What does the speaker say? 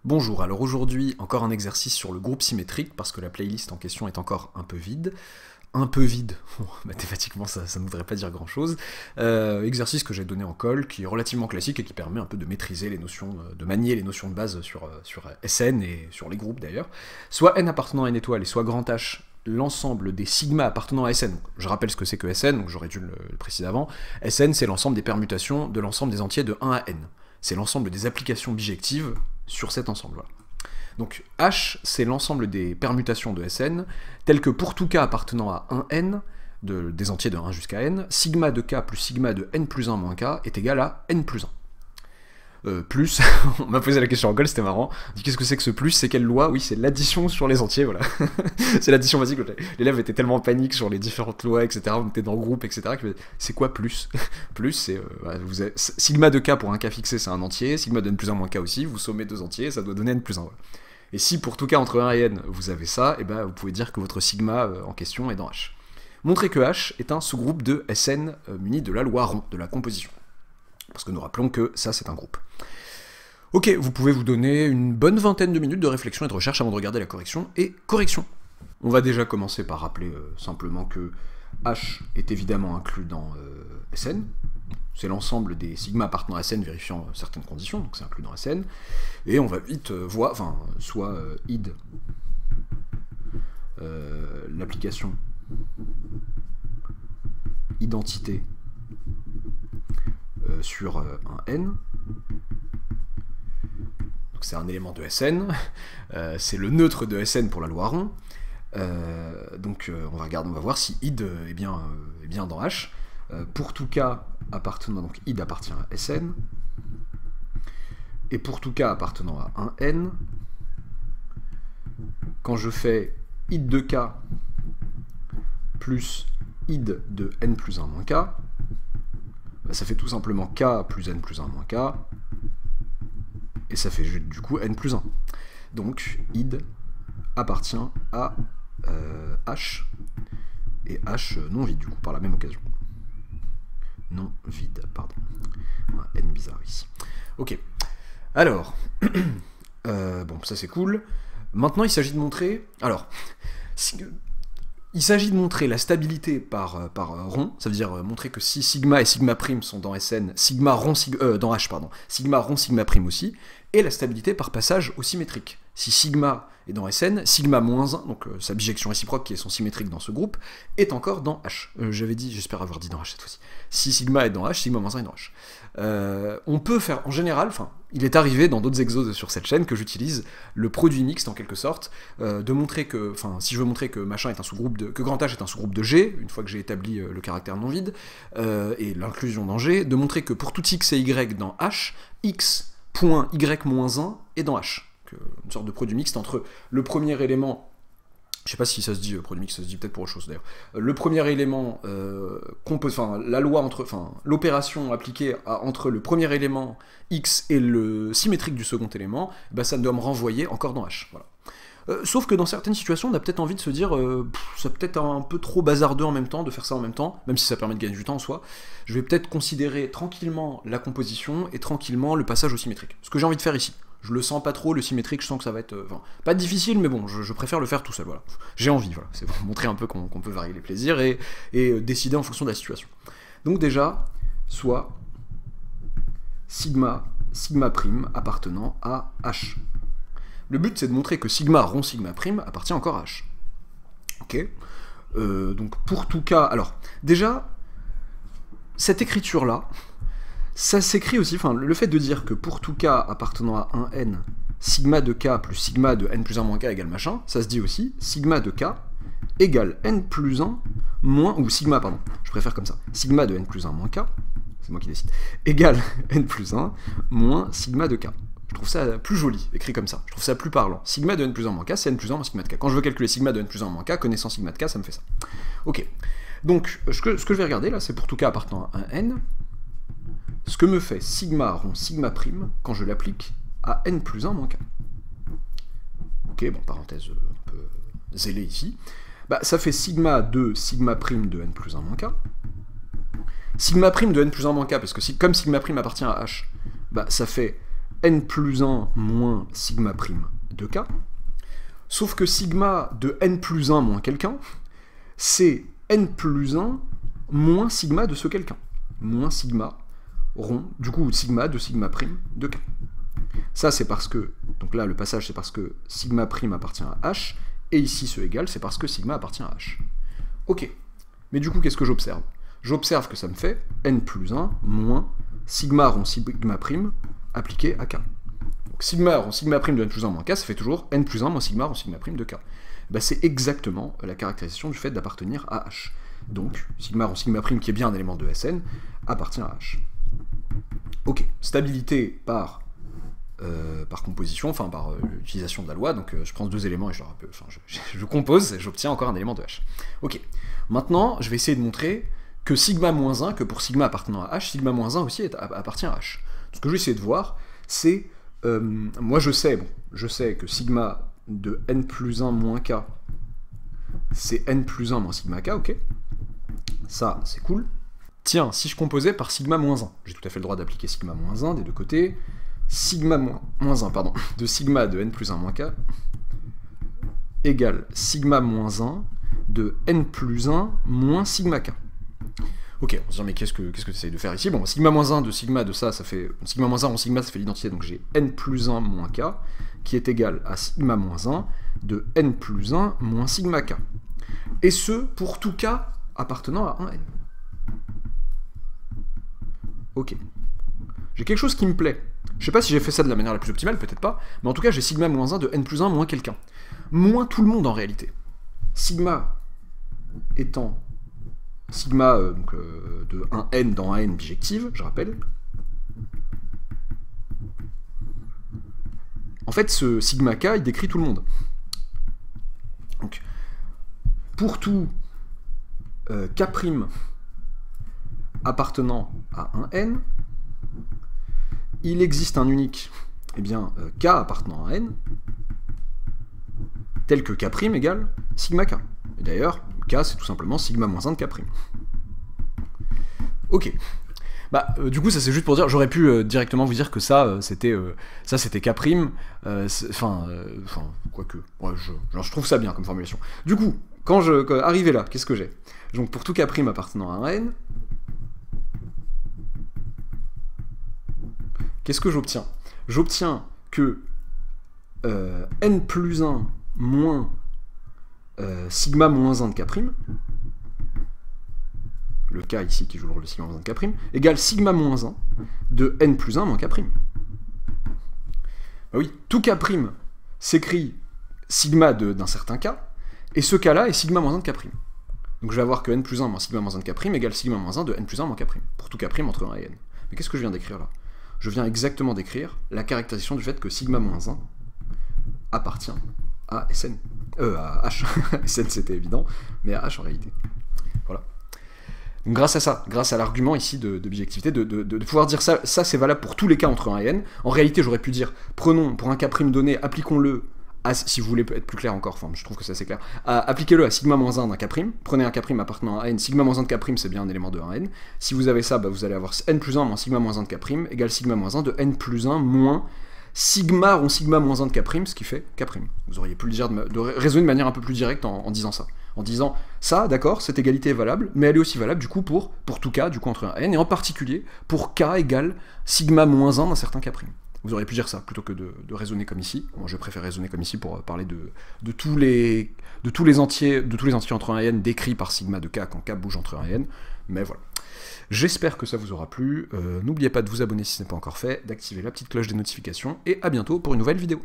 Bonjour, alors aujourd'hui encore un exercice sur le groupe symétrique parce que la playlist en question est encore un peu vide. Un peu vide, bon, mathématiquement ça ne voudrait pas dire grand chose. Exercice que j'ai donné en colle, qui est relativement classique et qui permet un peu de maîtriser les notions, de manier les notions de base sur Sn et sur les groupes d'ailleurs. Soit n appartenant à n étoile et soit grand H, l'ensemble des sigma appartenant à Sn. Je rappelle ce que c'est que Sn, donc j'aurais dû le préciser avant. Sn c'est l'ensemble des permutations de l'ensemble des entiers de 1 à n. C'est l'ensemble des applications bijectives sur cet ensemble. Voilà. Donc H, c'est l'ensemble des permutations de Sn, telles que pour tout k appartenant à 1n, des entiers de 1 jusqu'à n, sigma de k plus sigma de n plus 1 moins k est égal à n plus 1. Plus, on m'a posé la question en colle, c'était marrant. On dit qu'est-ce que c'est que ce plus, c'est quelle loi? Oui, c'est l'addition sur les entiers, voilà. C'est l'addition basique. L'élève était tellement en panique sur les différentes lois, etc. On était dans le groupe, etc. C'est quoi plus? Plus, c'est sigma de k pour un k fixé, c'est un entier. Sigma de n plus 1 moins k aussi. Vous sommez deux entiers, ça doit donner n plus 1. Voilà. Et si pour tout k entre 1 et n, vous avez ça, et ben vous pouvez dire que votre sigma en question est dans H. Montrez que H est un sous-groupe de Sn muni de la loi rond, de la composition. Parce que nous rappelons que ça, c'est un groupe. Ok, vous pouvez vous donner une bonne vingtaine de minutes de réflexion et de recherche avant de regarder la correction. Et correction. On va déjà commencer par rappeler simplement que H est évidemment inclus dans Sn. C'est l'ensemble des sigma appartenant à Sn vérifiant certaines conditions, donc c'est inclus dans Sn. Et on va vite voir, enfin, soit id, l'application identité sur un n. C'est un élément de Sn, c'est le neutre de Sn pour la loi rond. Donc on va voir si id est bien dans H. Pour tout k appartenant, donc id appartient à Sn, et pour tout k appartenant à un n, quand je fais id de k plus id de n plus 1 moins k, ça fait tout simplement k plus n plus 1 moins k, et ça fait du coup n plus 1. Donc id appartient à H, et H non vide du coup, par la même occasion. Non vide, pardon. Un n bizarre ici. Ok, alors, bon, ça c'est cool. Maintenant il s'agit de montrer, alors, il s'agit de montrer la stabilité par rond, ça veut dire montrer que si sigma et sigma prime sont dans Sn, sigma rond, dans H, pardon, sigma rond, sigma prime aussi, et la stabilité par passage au symétrique. Si sigma est dans Sn, sigma moins 1, donc sa bijection réciproque qui est son symétrique dans ce groupe, est encore dans H. J'avais dit, j'espère avoir dit dans H cette fois-ci. Si sigma est dans H, sigma moins 1 est dans H. On peut faire, en général, enfin, il est arrivé dans d'autres exos sur cette chaîne que j'utilise le produit mixte en quelque sorte, de montrer que, enfin, si je veux montrer que machin est un sous-groupe que grand H est un sous-groupe de G, une fois que j'ai établi le caractère non vide, et l'inclusion dans G, de montrer que pour tout x et y dans H, x.y-1 est dans H. Une sorte de produit mixte entre le premier élément, je sais pas si ça se dit produit mixte, ça se dit peut-être pour autre chose d'ailleurs, le premier élément, la loi entre, enfin, l'opération appliquée entre le premier élément x et le symétrique du second élément, bah, ça doit me renvoyer encore dans H. Voilà. Sauf que dans certaines situations, on a peut-être envie de se dire, c'est peut-être un peu trop bazardeux en même temps, de faire ça en même temps, même si ça permet de gagner du temps en soi. Je vais peut-être considérer tranquillement la composition et tranquillement le passage au symétrique. Ce que j'ai envie de faire ici. Je le sens pas trop, le symétrique, je sens que ça va être... pas difficile, mais bon, je préfère le faire tout seul, voilà. J'ai envie, voilà. C'est pour montrer un peu qu'on peut varier les plaisirs et décider en fonction de la situation. Donc déjà, soit sigma prime appartenant à H. Le but, c'est de montrer que sigma rond sigma prime appartient encore à H. Ok. Donc pour tout cas... Alors, déjà, cette écriture-là, ça s'écrit aussi, enfin, le fait de dire que pour tout k appartenant à un n, sigma de k plus sigma de n plus 1 moins k égale machin, ça se dit aussi sigma de k égale n plus 1 moins, ou sigma, pardon, je préfère comme ça, sigma de n plus 1 moins k, c'est moi qui décide, égale n plus 1 moins sigma de k. Je trouve ça plus joli, écrit comme ça, je trouve ça plus parlant. Sigma de n plus 1 moins k, c'est n plus 1 moins sigma de k. Quand je veux calculer sigma de n plus 1 moins k, connaissant sigma de k, ça me fait ça. Ok, donc ce que je vais regarder là, c'est pour tout k appartenant à un n, ce que me fait sigma rond sigma prime quand je l'applique à n plus 1 moins k. Ok, bon, parenthèse un peu zélée ici. Bah, ça fait sigma de sigma prime de n plus 1 moins k. Sigma prime de n plus 1 moins k, parce que comme sigma prime appartient à h, bah, ça fait n plus 1 moins sigma prime de k, sauf que sigma de n plus 1 moins quelqu'un, c'est n plus 1 moins sigma de ce quelqu'un, moins sigma rond, du coup sigma de sigma prime de k. Ça c'est parce que, donc là le passage c'est parce que sigma prime appartient à h, et ici ce égal c'est parce que sigma appartient à h. Ok, mais du coup qu'est-ce que j'observe? J'observe que ça me fait n plus 1 moins sigma rond sigma prime appliqué à k. Donc sigma rond sigma prime de n plus 1 moins k, ça fait toujours n plus 1 moins sigma rond sigma prime de k. Ben, c'est exactement la caractérisation du fait d'appartenir à h. Donc sigma rond sigma prime, qui est bien un élément de Sn, appartient à h. Ok, stabilité par composition, enfin par utilisation de la loi, donc je prends deux éléments et je compose et j'obtiens encore un élément de h. Ok, maintenant je vais essayer de montrer que sigma moins 1, que pour sigma appartenant à h, sigma moins 1 aussi appartient à h. Ce que je vais essayer de voir, c'est, moi je sais que sigma de n plus 1 moins k, c'est n plus 1 moins sigma k, ok? Ça, c'est cool. Tiens, si je composais par sigma moins 1, j'ai tout à fait le droit d'appliquer sigma moins 1 des deux côtés, sigma moins 1, pardon, de sigma de n plus 1 moins k égale sigma moins 1 de n plus 1 moins sigma k. Ok, on se dit mais qu'est-ce que tu essayes de faire ici? Bon, sigma moins 1 de sigma de ça fait... Sigma moins 1 en sigma, ça fait l'identité, donc j'ai n plus 1 moins k, qui est égal à sigma moins 1 de n plus 1 moins sigma k. Et ce, pour tout k appartenant à 1n. Ok. J'ai quelque chose qui me plaît. Je sais pas si j'ai fait ça de la manière la plus optimale, peut-être pas, mais en tout cas j'ai sigma moins 1 de n plus 1 moins quelqu'un. Moins tout le monde en réalité. Sigma étant sigma de 1n dans 1n bijective, je rappelle. En fait, ce sigma k, il décrit tout le monde. Donc, pour tout k' appartenant à 1n, il existe un unique, eh bien, k appartenant à n, tel que k' égale sigma k. Et d'ailleurs, k, c'est tout simplement sigma moins 1 de k'. Ok. Bah, du coup, ça c'est juste pour dire, j'aurais pu directement vous dire que ça, c'était k', quoique, ouais, je trouve ça bien comme formulation. Du coup, arrivé là, qu'est-ce que j'ai? Donc, pour tout k' appartenant à un n, qu'est-ce que j'obtiens? J'obtiens que n plus 1 moins sigma moins 1 de k', le k ici qui joue le rôle de sigma moins 1 de k', égale sigma moins 1 de n plus 1 moins k'. Bah oui, tout k' s'écrit sigma d'un certain k, et ce k-là est sigma moins 1 de k'. Donc je vais avoir que n plus 1 moins sigma moins 1 de k' égale sigma moins 1 de n plus 1 moins k', pour tout k' entre 1 et n. Mais qu'est-ce que je viens d'écrire là? Je viens exactement d'écrire la caractérisation du fait que sigma moins 1 appartient à Sn. À H. Sn c'était évident, mais à H en réalité. Voilà. Donc grâce à ça, grâce à l'argument ici de bijectivité, de pouvoir dire ça c'est valable pour tous les cas entre 1 et n, en réalité j'aurais pu dire, prenons pour un k' donné, appliquons-le, si vous voulez être plus clair encore, enfin je trouve que c'est assez clair, appliquez-le à sigma moins 1 d'un k', prenez un k' appartenant à n, sigma moins 1 de k' c'est bien un élément de 1n, si vous avez ça, bah, vous allez avoir n plus 1 moins sigma moins 1 de k' égale sigma moins 1 de n plus 1 moins sigma rond sigma moins 1 de k', ce qui fait k'. Vous auriez pu le dire de raisonner de manière un peu plus directe en disant ça. En disant, ça, d'accord, cette égalité est valable, mais elle est aussi valable du coup pour tout k, du coup entre 1 et n, et en particulier pour k égale sigma moins 1 d'un certain k'. Vous auriez pu dire ça, plutôt que de raisonner comme ici. Moi, je préfère raisonner comme ici pour parler de tous les entiers entre 1 et n décrits par sigma de k quand k bouge entre 1 et n, mais voilà. J'espère que ça vous aura plu. N'oubliez pas de vous abonner si ce n'est pas encore fait, d'activer la petite cloche des notifications, et à bientôt pour une nouvelle vidéo.